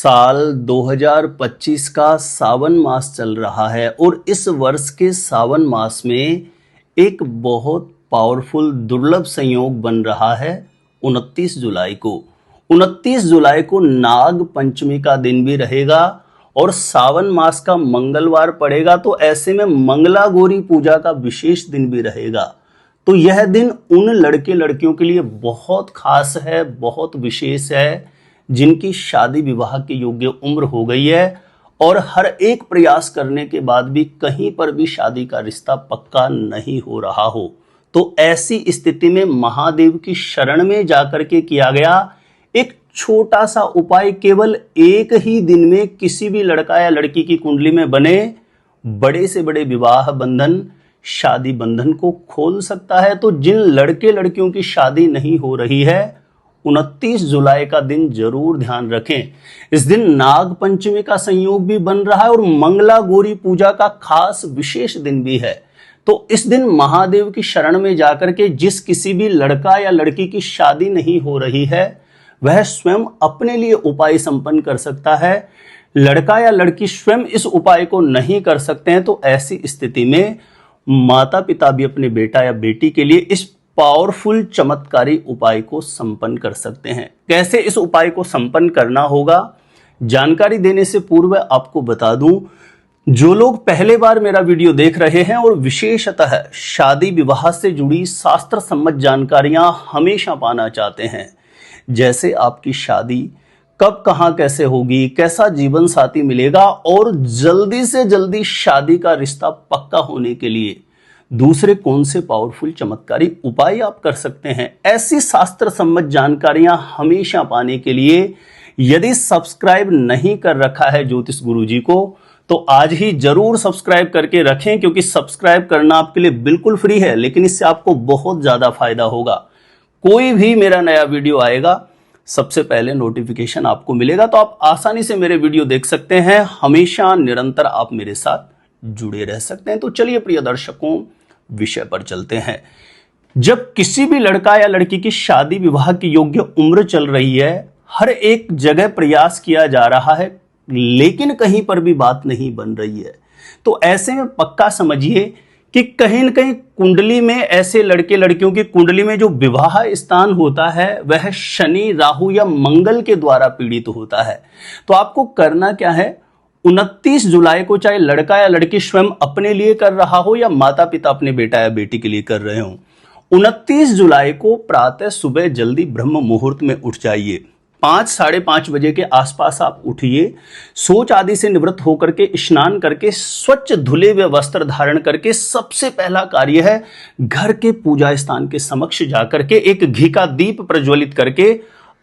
साल 2025 का सावन मास चल रहा है और इस वर्ष के सावन मास में एक बहुत पावरफुल दुर्लभ संयोग बन रहा है 29 जुलाई को। 29 जुलाई को नाग पंचमी का दिन भी रहेगा और सावन मास का मंगलवार पड़ेगा, तो ऐसे में मंगला गौरी पूजा का विशेष दिन भी रहेगा। तो यह दिन उन लड़के लड़कियों के लिए बहुत खास है, बहुत विशेष है, जिनकी शादी विवाह के योग्य उम्र हो गई है और हर एक प्रयास करने के बाद भी कहीं पर भी शादी का रिश्ता पक्का नहीं हो रहा हो। तो ऐसी स्थिति में महादेव की शरण में जाकर के किया गया एक छोटा सा उपाय केवल एक ही दिन में किसी भी लड़का या लड़की की कुंडली में बने बड़े से बड़े विवाह बंधन, शादी बंधन को खोल सकता है। तो जिन लड़के लड़कियों की शादी नहीं हो रही है, 29 जुलाई का दिन जरूर ध्यान रखें। इस दिन नाग पंचमी का संयोग भी बन रहा है और मंगला गौरी पूजा का खास विशेष दिन भी है। तो इस दिन महादेव की शरण में जाकर के जिस किसी भी लड़का या लड़की की शादी नहीं हो रही है, वह स्वयं अपने लिए उपाय संपन्न कर सकता है। लड़का या लड़की स्वयं इस उपाय को नहीं कर सकते हैं, तो ऐसी स्थिति में माता पिता भी अपने बेटा या बेटी के लिए इस पावरफुल चमत्कारी उपाय को संपन्न कर सकते हैं। कैसे इस उपाय को संपन्न करना होगा, जानकारी देने से पूर्व आपको बता दूं, जो लोग पहले बार मेरा वीडियो देख रहे हैं और विशेषतः शादी विवाह से जुड़ी शास्त्र सम्मत जानकारियां हमेशा पाना चाहते हैं, जैसे आपकी शादी कब कहां कैसे होगी, कैसा जीवन साथी मिलेगा और जल्दी से जल्दी शादी का रिश्ता पक्का होने के लिए दूसरे कौन से पावरफुल चमत्कारी उपाय आप कर सकते हैं, ऐसी शास्त्र सम्मत जानकारियां हमेशा पाने के लिए यदि सब्सक्राइब नहीं कर रखा है ज्योतिष गुरुजी को, तो आज ही जरूर सब्सक्राइब करके रखें, क्योंकि सब्सक्राइब करना आपके लिए बिल्कुल फ्री है, लेकिन इससे आपको बहुत ज्यादा फायदा होगा। कोई भी मेरा नया वीडियो आएगा सबसे पहले नोटिफिकेशन आपको मिलेगा, तो आप आसानी से मेरे वीडियो देख सकते हैं। हमेशा निरंतर आप मेरे साथ जुड़े रह सकते हैं। तो चलिए प्रिय दर्शकों, विषय पर चलते हैं। जब किसी भी लड़का या लड़की की शादी विवाह की योग्य उम्र चल रही है, हर एक जगह प्रयास किया जा रहा है, लेकिन कहीं पर भी बात नहीं बन रही है, तो ऐसे में पक्का समझिए कि कहीं न कहीं कुंडली में ऐसे लड़के लड़कियों की कुंडली में जो विवाह स्थान होता है वह शनि, राहु या मंगल के द्वारा पीड़ित होता है। तो आपको करना क्या है, 29 जुलाई को चाहे लड़का या लड़की स्वयं अपने लिए कर रहा हो या माता पिता अपने बेटा या बेटी के लिए कर रहे हो, 29 जुलाई को प्रातः सुबह जल्दी ब्रह्म मुहूर्त में उठ जाइए। 5 साढ़े 5 बजे के आसपास आप उठिए, शौच आदि से निवृत्त होकर के स्नान करके स्वच्छ धुले हुए वस्त्र धारण करके सबसे पहला कार्य है घर के पूजा स्थान के समक्ष जाकर के एक घी का दीप प्रज्वलित करके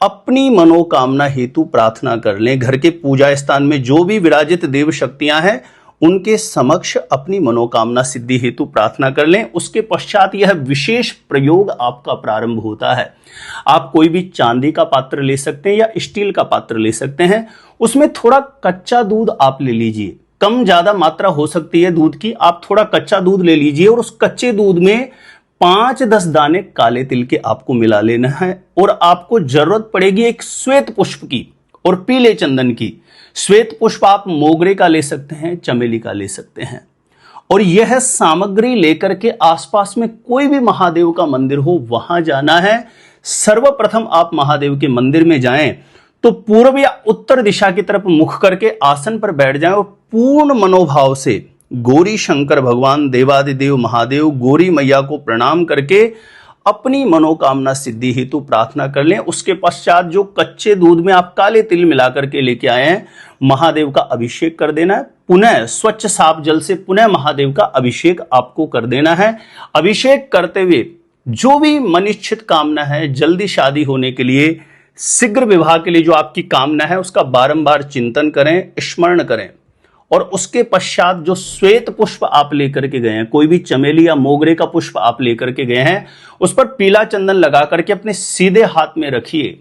अपनी मनोकामना हेतु प्रार्थना कर लें। घर के पूजा स्थान में जो भी विराजित देव शक्तियां हैं उनके समक्ष अपनी मनोकामना सिद्धि हेतु प्रार्थना कर लें। उसके पश्चात यह विशेष प्रयोग आपका प्रारंभ होता है। आप कोई भी चांदी का पात्र ले सकते हैं या स्टील का पात्र ले सकते हैं, उसमें थोड़ा कच्चा दूध आप ले लीजिए, कम ज्यादा मात्रा हो सकती है दूध की, आप थोड़ा कच्चा दूध ले लीजिए और उस कच्चे दूध में 5-10 दाने काले तिल के आपको मिला लेना है और आपको जरूरत पड़ेगी एक श्वेत पुष्प की और पीले चंदन की। श्वेत पुष्प आप मोगरे का ले सकते हैं, चमेली का ले सकते हैं, और यह सामग्री लेकर के आसपास में कोई भी महादेव का मंदिर हो वहां जाना है। सर्वप्रथम आप महादेव के मंदिर में जाएं तो पूर्व या उत्तर दिशा की तरफ मुख करके आसन पर बैठ जाएं और पूर्ण मनोभाव से गौरी शंकर भगवान, देवादिदेव महादेव, गौरी मैया को प्रणाम करके अपनी मनोकामना सिद्धि हेतु प्रार्थना कर लें। उसके पश्चात जो कच्चे दूध में आप काले तिल मिलाकर के लेके आए हैं, महादेव का अभिषेक कर देना है। पुनः स्वच्छ साफ जल से पुनः महादेव का अभिषेक आपको कर देना है। अभिषेक करते हुए जो भी मनिच्छित कामना है, जल्दी शादी होने के लिए, शीघ्र विवाह के लिए जो आपकी कामना है, उसका बारंबार चिंतन करें, स्मरण करें। और उसके पश्चात जो श्वेत पुष्प आप लेकर के गए हैं, कोई भी चमेली या मोगरे का पुष्प आप लेकर के गए हैं, उस पर पीला चंदन लगा करके अपने सीधे हाथ में रखिए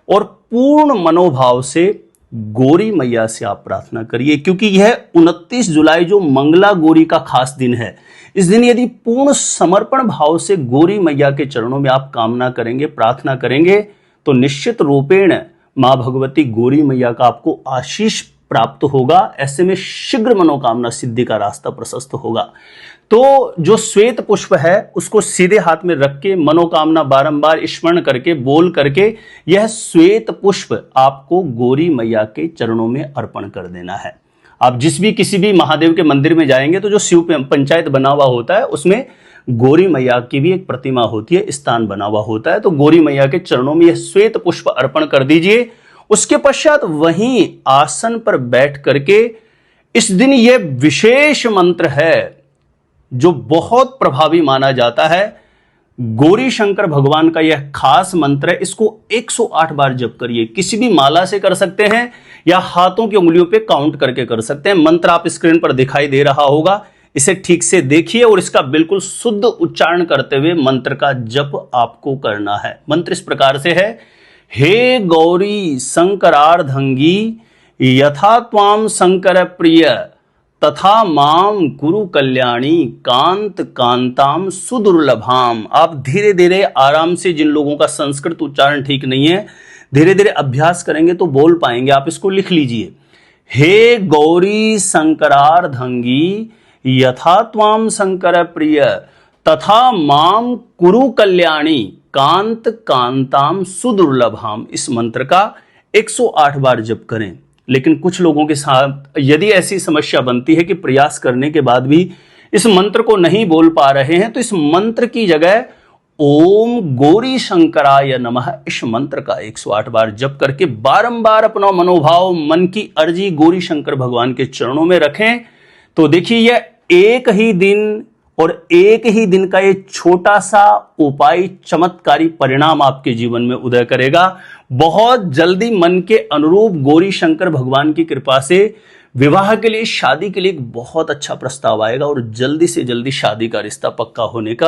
और पूर्ण मनोभाव से गौरी मैया से आप प्रार्थना करिए, क्योंकि यह 29 जुलाई जो मंगला गौरी का खास दिन है, इस दिन यदि पूर्ण समर्पण भाव से गौरी मैया के चरणों में आप कामना करेंगे, प्रार्थना करेंगे, तो निश्चित रूपेण माँ भगवती गौरी मैया का आपको आशीष प्राप्त होगा। ऐसे में शीघ्र मनोकामना सिद्धि का रास्ता प्रशस्त होगा। तो जो श्वेत पुष्प है उसको सीधे हाथ में रख के मनोकामना बारंबार स्मरण करके बोल करके यह श्वेत पुष्प आपको गौरी मैया के चरणों में अर्पण कर देना है। आप जिस भी किसी भी महादेव के मंदिर में जाएंगे तो जो शिव पंचायत बना हुआ होता है उसमें गौरी मैया की भी एक प्रतिमा होती है, स्थान बना हुआ होता है। तो गौरी मैया के चरणों में यह श्वेत पुष्प अर्पण कर दीजिए। उसके पश्चात वहीं आसन पर बैठ करके इस दिन यह विशेष मंत्र है जो बहुत प्रभावी माना जाता है। गौरी शंकर भगवान का यह खास मंत्र है, इसको 108 बार जप करिए। किसी भी माला से कर सकते हैं या हाथों की उंगलियों पे काउंट करके कर सकते हैं। मंत्र आप स्क्रीन पर दिखाई दे रहा होगा, इसे ठीक से देखिए और इसका बिल्कुल शुद्ध उच्चारण करते हुए मंत्र का जप आपको करना है। मंत्र इस प्रकार से है, हे गौरी शंकरार्धंगी यथा त्वाम शंकर प्रिय तथा माम कुरु कल्याणी कांत कांताम सुदुर्लभाम। आप धीरे धीरे आराम से, जिन लोगों का संस्कृत उच्चारण ठीक नहीं है, धीरे धीरे अभ्यास करेंगे तो बोल पाएंगे। आप इसको लिख लीजिए, हे गौरी शंकरार्धंगी यथा त्वाम शंकर प्रिय तथा माम कुरु कल्याणी कांत कांताम सुदुर्लभाम। इस मंत्र का 108 बार जप करें। लेकिन कुछ लोगों के साथ यदि ऐसी समस्या बनती है कि प्रयास करने के बाद भी इस मंत्र को नहीं बोल पा रहे हैं, तो इस मंत्र की जगह ओम गौरी शंकराय नमः इस मंत्र का 108 बार जप करके बारंबार अपना मनोभाव, मन की अर्जी गौरी शंकर भगवान के चरणों में रखें। तो देखिए, यह एक ही दिन और एक ही दिन का ये छोटा सा उपाय चमत्कारी परिणाम आपके जीवन में उदय करेगा। बहुत जल्दी मन के अनुरूप गौरी शंकर भगवान की कृपा से विवाह के लिए, शादी के लिए एक बहुत अच्छा प्रस्ताव आएगा और जल्दी से जल्दी शादी का रिश्ता पक्का होने का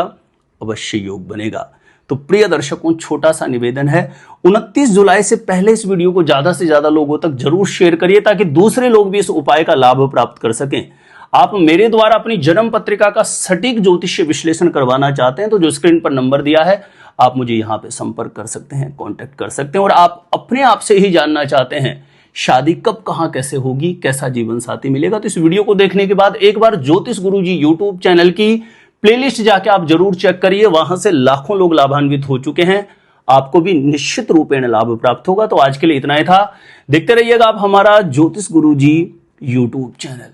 अवश्य योग बनेगा। तो प्रिय दर्शकों, छोटा सा निवेदन है, 29 जुलाई से पहले इस वीडियो को ज्यादा से ज्यादा लोगों तक जरूर शेयर करिए ताकि दूसरे लोग भी इस उपाय का लाभ प्राप्त कर सकें। आप मेरे द्वारा अपनी जन्म पत्रिका का सटीक ज्योतिषीय विश्लेषण करवाना चाहते हैं तो जो स्क्रीन पर नंबर दिया है आप मुझे यहां पे संपर्क कर सकते हैं, कांटेक्ट कर सकते हैं। और आप अपने आप से ही जानना चाहते हैं शादी कब, कहां, कैसे होगी, कैसा जीवन साथी मिलेगा, तो इस वीडियो को देखने के बाद एक बार ज्योतिष गुरुजी यूट्यूब चैनल की प्लेलिस्ट जाके आप जरूर चेक करिए। वहां से लाखों लोग लाभान्वित हो चुके हैं, आपको भी निश्चित रूपेण लाभ प्राप्त होगा। तो आज के लिए इतना ही था। देखते रहिएगा आप हमारा ज्योतिष गुरुजी यूट्यूब चैनल।